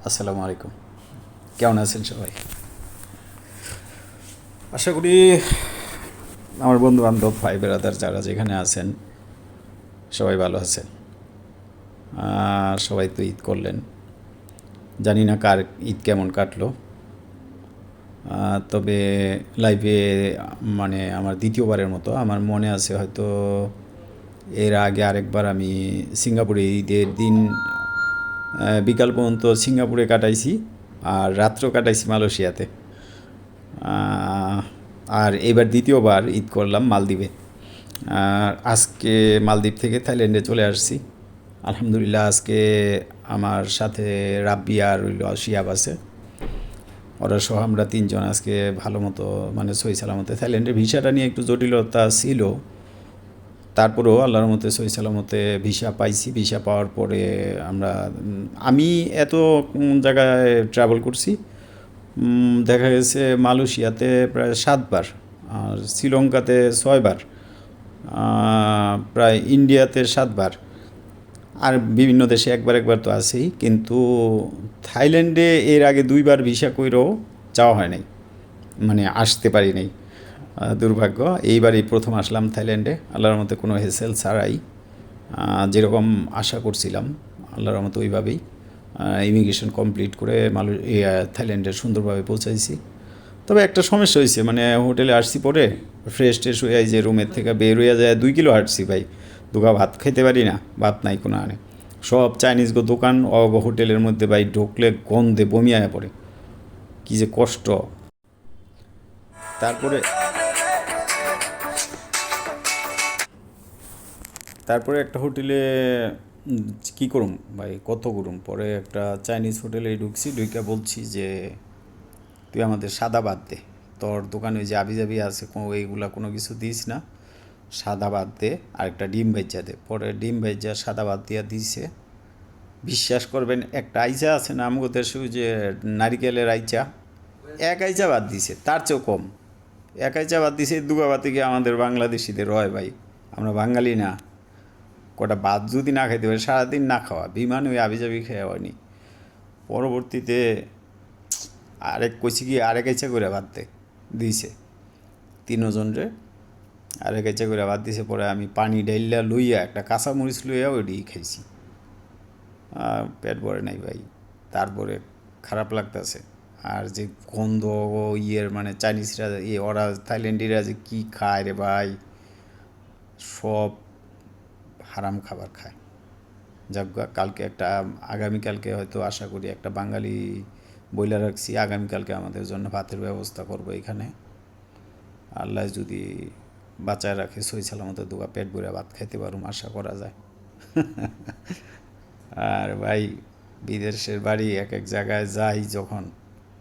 আসসালামু আলাইকুম। কেমন আছেন সবাই? আশা করি আমার বন্ধু বান্ধব ভাই বেড়াদার যারা যেখানে আছেন সবাই ভালো আছেন। সবাই তো ঈদ করলেন, জানি না কার ঈদ কেমন কাটলো। তবে লাইফে মানে আমার দ্বিতীয়বারের মতো আমার মনে আছে, হয়তো এর আগে আরেকবার আমি সিঙ্গাপুরে ঈদের দিন বিকাল পর্যন্ত সিঙ্গাপুরে কাটাইছি, আর রাত্র কাটাইছি মালয়েশিয়াতে। আহ, আর এবার দ্বিতীয়বার ঈদ করলাম মালদ্বীপে। আর আজকে মালদ্বীপ থেকে থাইল্যান্ডে চলে আসছি। আলহামদুলিল্লাহ, আজকে আমার সাথে রাব্বি আর হইল শিয়াব আছে। ওরা সহ আমরা তিনজন আজকে ভালো মতো মানে সহি সালামতে, থাইল্যান্ডের ভিসাটা নিয়ে একটু জটিলতা ছিল, তারপরেও আল্লাহর মতে সহি সালামতে ভিসা পাইছি। ভিসা পাওয়ার পরে আমরা আমি এত জায়গায় ট্রাভেল করছি। দেখা গেছে মালয়েশিয়াতে প্রায় 7 বার, আর শ্রীলঙ্কাতে 6 বার, প্রায় ইন্ডিয়াতে 7 বার, আর বিভিন্ন দেশে একবার একবার তো আছেই। কিন্তু থাইল্যান্ডে এর আগে 2 বার ভিসা কইরেও যাওয়া হয় নাই, মানে আসতে পারি নাই। দুর্ভাগ্য। এইবারই প্রথম আসলাম থাইল্যান্ডে, আল্লাহর মতে কোনো হেসেল ছাড়াই। যেরকম আশা করছিলাম আল্লাহর মতো ওইভাবেই ইমিগ্রেশন কমপ্লিট করে থাইল্যান্ডে সুন্দরভাবে পৌঁছাইছি। তবে একটা সমস্যা হয়েছে, মানে হোটেলে আসছি পরে ফ্রেশ ট্রেশ হয়ে যে রুমের থেকে বের হয়ে যায় 2 কিলো হাঁটছি ভাই, দুগা ভাত খাইতে পারি না, ভাত নাই কোনো আনে। সব চাইনিজ গো দোকান হোটেলের মধ্যে ভাই, ঢুকলে গন্ধে বমি আয়া পড়ে, কী যে কষ্ট। তারপরে তারপরে একটা হোটেলে কী করুম ভাই, কত করুম, পরে একটা চাইনিজ হোটেলে ঢুকছি, ঢুকে বলছি যে তুই আমাদের সাদা বাদ দে, তোর দোকানে ওই যে আবি জাবি আছে এইগুলা কোনো কিছু দিস না, সাদা ভাত দে, আর একটা ডিম ভাইজা দে। পরে ডিম ভাইজা সাদা ভাত দিয়া দিছে। বিশ্বাস করবেন, একটা আইচা আছে না আমাদের দেশে, ওই যে নারিকেলের আইচা, এক আইচা ভাত দিছে, তার চেয়েও কম। এক আইচা ভাত দিছে, দুগা ভাতে গিয়ে আমাদের বাংলাদেশিদের রয় ভাই, আমরা বাঙালি না, কটা ভাত যদি না খাইতে পারে, সারাদিন না খাওয়া, বিমান ওই আবিজাবি খাওয়া হয়নি। পরবর্তীতে আরেক কইছি কি আরেক আইচা করে ভাত দে, দিছে তিনজন রে, আরেক আইচা করে ভাত দিছে। পরে আমি পানি ডাইল্লা লইয়া একটা কাঁচামরিচ লইয়া ওইটি খাইছি। পেট ভরে নাই ভাই। তারপরে খারাপ লাগতেছে। আর যে গন্ধ, ইয়ের মানে চাইনিজরা ওরা থাইল্যান্ডিরা যে কী খায় রে ভাই, সব হারাম খাবার খায়। যাক কালকে একটা, আগামীকালকে হয়তো আশা করি একটা বাঙালি বইলা রাখছি, আগামীকালকে আমাদের জন্য ভাতের ব্যবস্থা করবো এখানে। আল্লাহ যদি বাঁচায় রাখে, সই সালামত দুগা পেট ভরে ভাত খাইতে পারুম আশা করা যায়। আর ভাই, বিদেশের বাড়ি এক এক জায়গায় যাই যখন,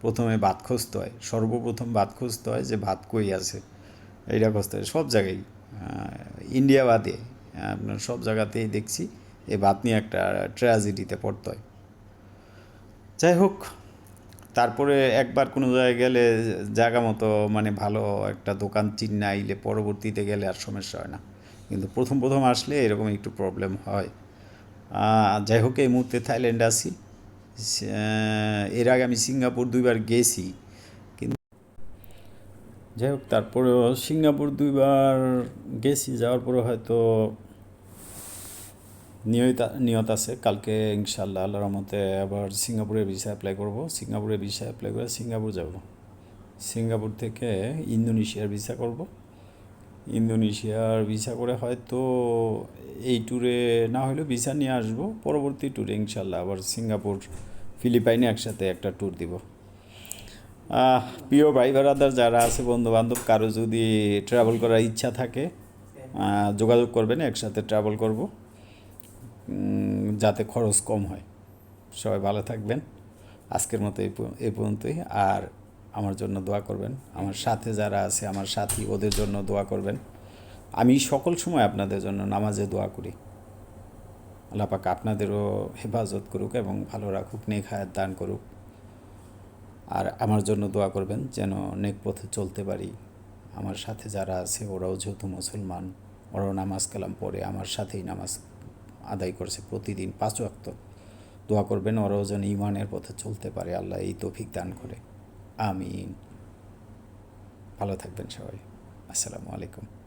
প্রথমে ভাত খুঁজতে হয়, সর্বপ্রথম ভাত খুঁজতে হয় যে ভাত কই আছে, এইটা খুঁজতে হয় সব জায়গায়। ইন্ডিয়া বাদে আপনার সব জায়গাতেই দেখছি এই ভাত নিয়ে একটা ট্র্যাজেডিতে পড়তে হয়। যাই হোক, তারপরে একবার কোনো জায়গায় গেলে জায়গা মতো মানে ভালো একটা দোকান চিন্না আইলে পরবর্তীতে গেলে আর সমস্যা হয় না, কিন্তু প্রথম প্রথম আসলে এরকম একটু প্রবলেম হয়। যাই হোক, এই মুহূর্তে থাইল্যান্ডে আছি। এর আগে আমি সিঙ্গাপুর 2 বার গেছি, কিন্তু যাই হোক তারপরেও সিঙ্গাপুর 2 বার গেছি, যাওয়ার পরে হয়তো নিয়ত আছে কালকে ইনশাল্লাহ আল্লাহর রহমতে আবার সিঙ্গাপুরের ভিসা অ্যাপ্লাই করব। সিঙ্গাপুরের ভিসা অ্যাপ্লাই করে সিঙ্গাপুর যাব। সিঙ্গাপুর থেকে ইন্দোনেশিয়ার ভিসা করব। ইন্দোনেশিয়ার ভিসা করে হয়তো এই ট্যুরে না হলেও ভিসা নিয়ে আসবো, পরবর্তী ট্যুরে ইনশাল্লাহ আবার সিঙ্গাপুর ফিলিপাইনে একসাথে একটা ট্যুর দিব। প্রিয় ভাই বেড়াদার যারা আছে, বন্ধু বান্ধব, কারো যদি ট্রাভেল করার ইচ্ছা থাকে যোগাযোগ করবেন, একসাথে ট্রাভেল করব, যাতে খরচ কম হয়। সবাই ভালো থাকবেন। আজকের মতো এই পর্যন্তই। আর আমার জন্য দোয়া করবেন, আমার সাথে যারা আছে আমার সাথী, ওদের জন্য দোয়া করবেন। আমি সকল সময় আপনাদের জন্য নামাজে দোয়া করি। আল্লাহ পাক আপনাদেরও হেফাজত করুক এবং ভালো রাখুক, নেক হায়াত দান করুক। আর আমার জন্য দোয়া করবেন যেন নেক পথে চলতে পারি। আমার সাথে যারা আছে ওরাও যেহেতু মুসলমান, ওরাও নামাজ কালাম পড়ে আমার সাথেই নামাজ আদায় করছে প্রতিদিন 5 ওয়াক্ত। দোয়া করবেন ওরাও যেন ইমানের পথে চলতে পারে, আল্লাহ এই তৌফিক দান করে। আমিন। ভালো থাকবেন সবাই। আসসালামু আলাইকুম।